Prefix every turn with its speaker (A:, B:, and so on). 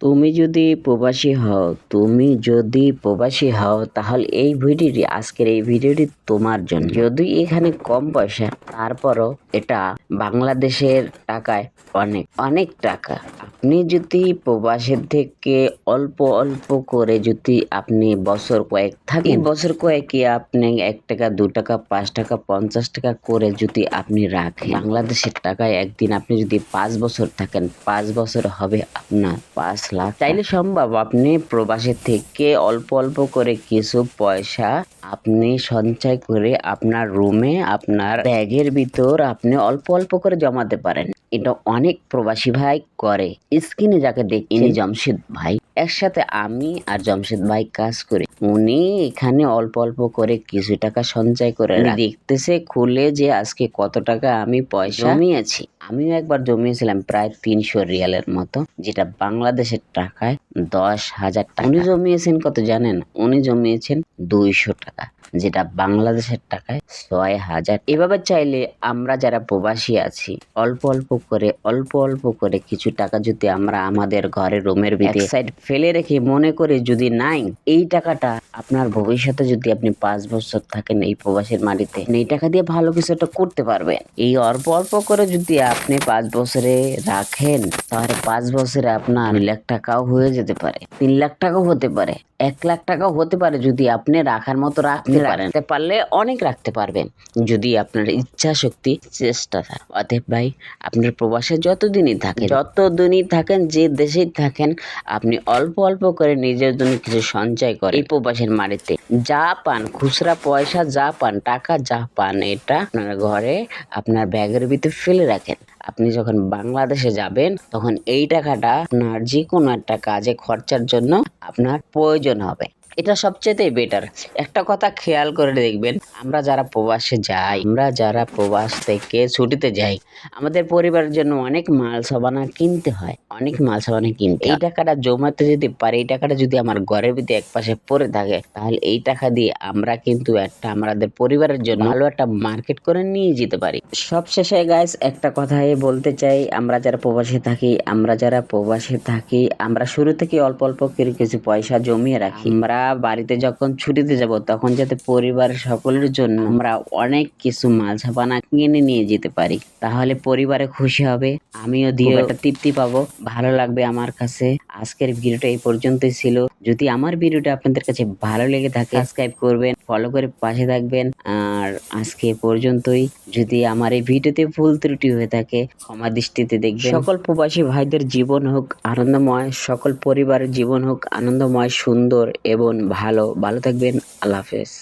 A: তুমি যদি প্রবাসী হও তাহলে আজকের এই ভিডিওটি তোমার জন্য। যদি এখানে কম পয়সা, তারপরও এটা বাংলাদেশের টাকায় অনেক অনেক টাকা। আপনি যদি প্রবাসের থেকে অল্প অল্প করে যদি আপনি বছর কয়েক থাকেন, বছর কয়েকে আপনি 1 টাকা 2 টাকা 5 টাকা 50 টাকা করে যদি আপনি রাখেন, বাংলাদেশের টাকায় একদিন আপনি যদি 5 বছর থাকেন, 5 বছর হবে আপনার 5 লাখ। চাইলে সম্ভব আপনি প্রবাসের থেকে অল্প অল্প করে কিছু পয়সা আপনি সঞ্চয় করে আপনার রুমে, আপনার ব্যাগের ভিতর আপনি অল্প অল্প করে জমাতে পারেন। এটা অনেক প্রবাসী ভাই করে। স্ক্রিনে যাকে দেখছেন জমশেদ ভাই, একসাথে আমি আর জমশেদ ভাই কাজ করি। উনি এখানে অল্প অল্প করে কিছু টাকা সঞ্চয় করে দেখতেছে খুলে যে আজকে কত টাকা আমি পয়সা জমিয়েছি। আমিও একবার জমিয়েছিলাম প্রায় 300 রিয়ালের মতো, যেটা বাংলাদেশের টাকায় 10,000 টাকা। উনি জমিয়েছেন কত জানেন? উনি জমিয়েছেন 200 টাকা, যেটা বাংলাদেশের টাকায় 6,000। এভাবে চাইলে আমরা যারা প্রবাসী আছি অল্প অল্প করে কিছু টাকা যদি আমরা আমাদের ঘরের রুমের ভিতরে সাইড ফেলে রেখে মনে করে যদি নাই, এই টাকাটা আপনার ভবিষ্যতে যদি আপনি 5 বছর থাকেন এই প্রবাসীর মাটিতে, এই টাকা দিয়ে ভালো কিছু একটা করতে পারবেন। এই অল্প অল্প করে যদি আপনি 5 বছরে রাখেন, তাহলে 5 বছরে আপনার 2 লাখ টাকাও হয়ে যেতে পারে, 3 লাখ টাকাও হতে পারে, 1 লাখ টাকাও হতে পারে। যদি আপনি রাখার মতো রাখতে পারলে অনেক রাখতে পারবেন, যদি আপনার ইচ্ছা শক্তি চেষ্টা থাকে। অতএব ভাই, আপনার প্রবাসে যতদিনই থাকেন, যে দেশেই থাকেন, আপনি অল্প অল্প করে নিজের জন্য কিছু সঞ্চয় করে এই প্রবাসের মাটিতে যা পান, খুচরা পয়সা যা পান, টাকা যা পান, এটা আপনার ঘরে আপনার ব্যাগের ভিতরে ফেলে রাখেন। আপনি যখন বাংলাদেশে যাবেন, তখন এই টাকাটা আপনার যে কোনো একটা কাজে খরচার জন্য আপনার প্রয়োজন হবে। এটা সবচেয়ে বেটার। একটা কথা খেয়াল করে দেখবেন, আমরা যারা প্রবাস থেকে ছুটিতে যাই, আমাদের পরিবারের জন্য অনেক মাল সাবানা কিনতে হয়, এই টাকাটা জমাতে যদি পারি, এই টাকাটা যদি আমার ঘরের ভিতরে এক পাশে পড়ে থাকে, তাহলে এই টাকা দিয়ে আমরা কিন্তু আমাদের পরিবারের জন্য ভালো একটা মার্কেট করে নিয়ে যেতে পারি। সবশেষে গাইস একটা কথাই বলতে চাই, আমরা যারা প্রবাসে থাকি, আমরা শুরু থেকে অল্প অল্প করে কিছু পয়সা জমিয়ে রাখি। আমরা বাড়িতে যখন ছুটিতে যাব, তখন যাতে পরিবারের সকলের জন্য আমরা অনেক কিছু মাল সাবানা কিনে নিয়ে যেতে পারি, তাহলে পরিবারে খুশি হবে, আমিও দিয়ে একটা তৃপ্তি পাবো, ভালো লাগবে আমার কাছে। আজকের ভিডিওটা এই পর্যন্তই ছিল। যদি আমার ভিডিওটা আপনাদের কাছে ভালো লেগে থাকে, সাবস্ক্রাইব করবেন, ফলো করে পাশে থাকবেন। আর আজকে পর্যন্তই। যদি আমার এই ভিডিওতে ভুল ত্রুটি হয়ে থাকে, ক্ষমা দৃষ্টিতে দেখবেন। সকল প্রবাসী ভাইদের জীবন হোক আনন্দময়, সকল পরিবারের জীবন হোক আনন্দময়, সুন্দর এবং ভালো থাকবেন। আল্লাহ হাফেজ।